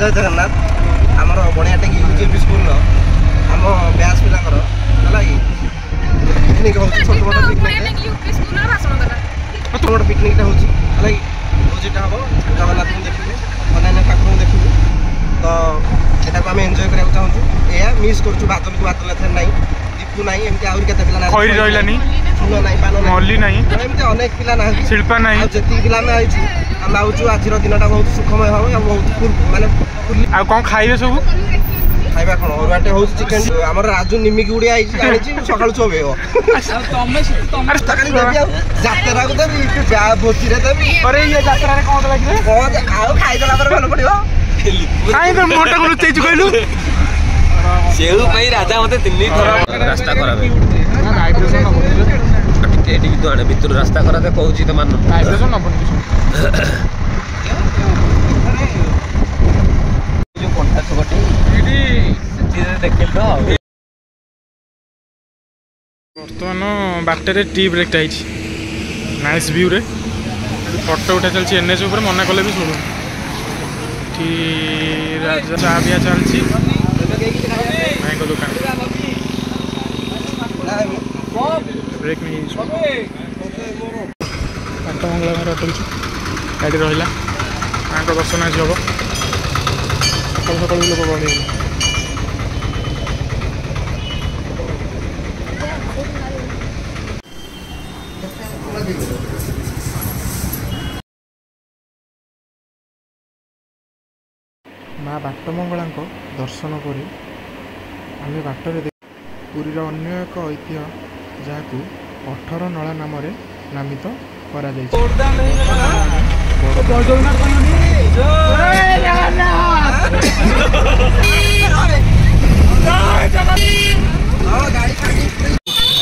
जय जगन्नाथ आमर बढ़िया टे यूजेपी स्कूल आम ब्यास पिलाकर है पिकनिक हो छोट मोट पिकनिक हो भोजीटा हम जगन्नाथ को देखिए अन्य ठाकुर को देखिए तो यहाँ आम एंजय करने चाहूँ या मिस कर बादल को बादल एथर ना दीपू ना एमती आहरी के पिला चून ना पान एमती अनेक पिला ना शिल्पा ना जी पिला आम आउचु आज दिन बहुत सुखमय हम बहुत माने कौन खाइबे सब खाइबा कौन अरुआटे हो चिकेन आमर राजू निमिकी उड़िया आनी सकाल चोबे जातरा को देवी भोजी देवी अरे ये जात्रा रे कौन लगे आउ खाइदेला पर भल पड़ो काई तो मोटा को लुचैछु कहलु सेउ पई राजा मते तिन्नी थोर रास्ता खराब ना वाइब्रेशन न एटी भी तो भितर रास्ता खराब है कहूची तो मान वाइब्रेशन न बन जो कोंटा छगटी इडी देखिल तो बर्तमान बाटर टी ब्रेक टाइज नाइस व्यू रे फोटो उठा चलछि एनएच ऊपर मना कले भी छोड़ू राजा चा बिया चलछि भाई को दुकान ब्रेक नहीं बाट मंगला में अटल गाड़ी रहा माँ को दर्शन आज हम सकाल सकाल लोक बढ़े माँ बाटमंगला दर्शन कर आम बाटर पुरीर अन्य एक ऐतिह्य जहाँ 18 नला नाम नामित करा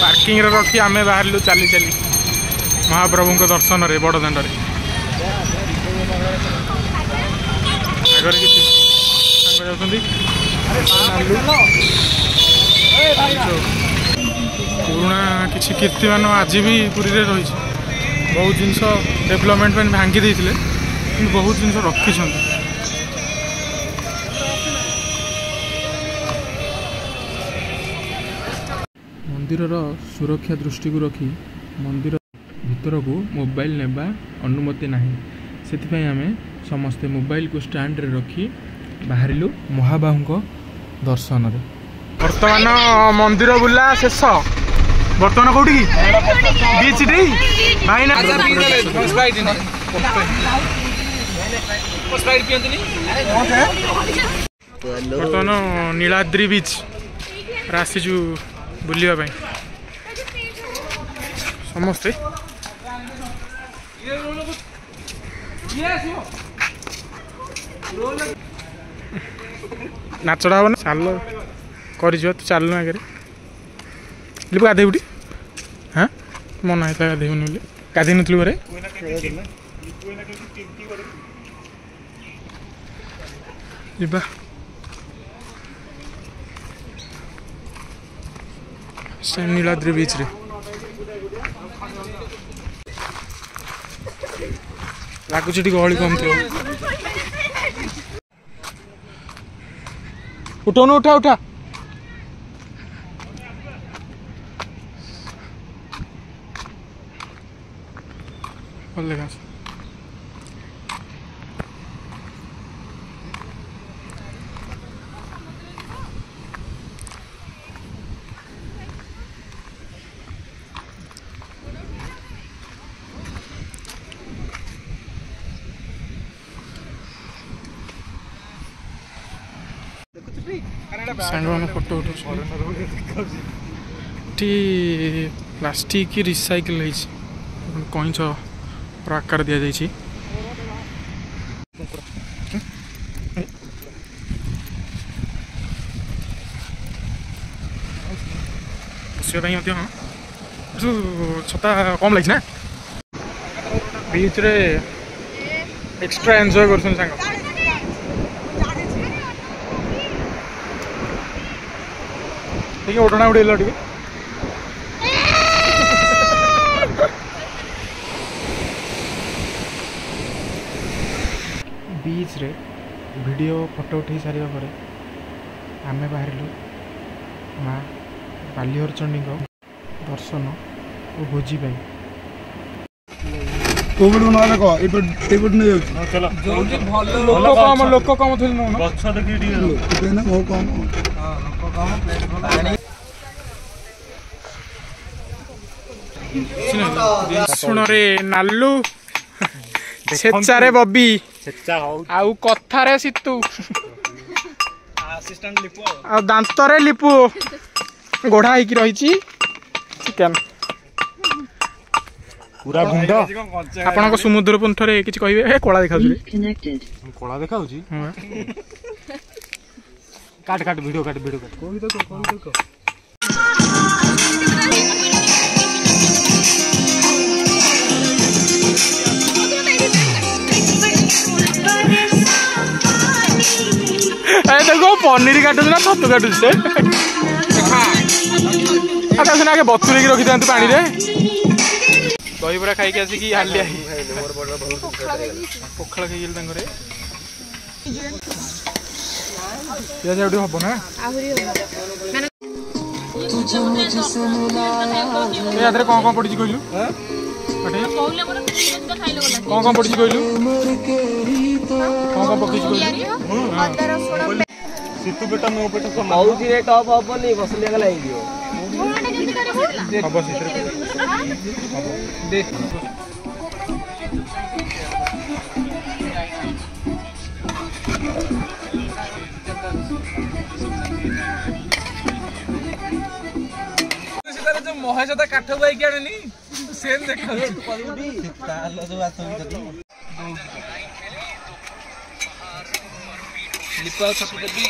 पार्किंग रखी आम बाहर चली चली महाप्रभु के दर्शन रे बड़ दाण्ड पुराणा किसी कीर्तिमान आज भी पुरी रे रही बहुत जिनस डेवलपमेंट में भांगी देते बहुत जिनस रखी मंदिर सुरक्षा दृष्टि को रखी मंदिर भीतर को मोबाइल नेबा अनुमति नहीं से आम समस्ते मोबाइल को स्टैंड रे रखी बाहरिलु महाबाहु दर्शन रे वर्तमान मंदिर बुला शेष बर्तमान कौटी बीच रे भाई ना बर्तमान नीलाद्री बीच आसीचु बुलवा समस्ते नाचड़ा हम ना चल कर चलु आगे लिपु गाधे उठी हाँ मन होता गाधेबुनि बोली गाधे नुलु घरे जा नीलाद्री बीच रे लगुच गहली कम थी उठौन उठा उठा सांग मैंने फोटो उठा प्लास्टिक रिसाइकल कईच आकार दि जाइए बसवाई छता कम लगी ना बीच रे एक्स्ट्रा एंजॉय कर सांग ठीक उठना उड़ेल टे बीच रे वीडियो फोटो उठे सारे आम बाहर माँ बालीहरचंडी दर्शन और भोजी पाई लोक कम थे शुण रे नालू छेचारे बबी आउ कथारे सितु आ दांतरे लिपु गोढ़ा होगी रही चिकेन पूरा गुंड आपण समुद्र पंथरे किसी कहे कला देखा कला देखा काट काट वीडियो काट देखो पनीर काटुच ना छतु काटुच से आगे बतुरे रखी था पानी रे दही बरा खाई आसिक हालिया पखाड़ खाई हम ना कौन कौन पड़ी कहलु कौन कौन पड़ी कहलु कौन पकई सीतु पेटा नो पेटा मौजी रे टॉप हबनी बसले गला ही दियो अब सीतरे दे जो महेशदा काठ बाई के आनी सेम देखा तालो जो आतो लिपा छपदी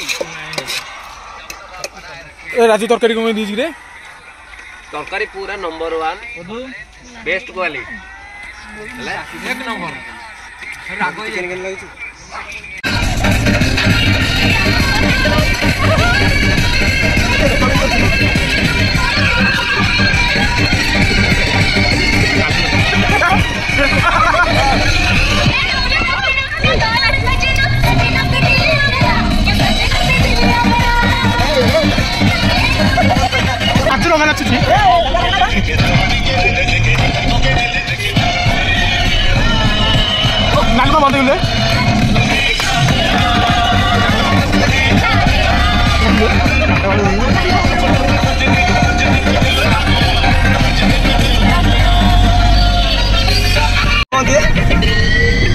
ए राजू तरकारी कम दीजी रे तरकारी पूरा नंबर 1 बेस्ट क्वालिटी हला एक नंबर रागो चिकन केन लागै नालको बंद गले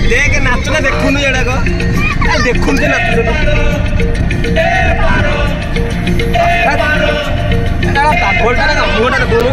देख नाचना देखुनु एडा को देखुन से नाचुन पागलटा ना मोटा बोलो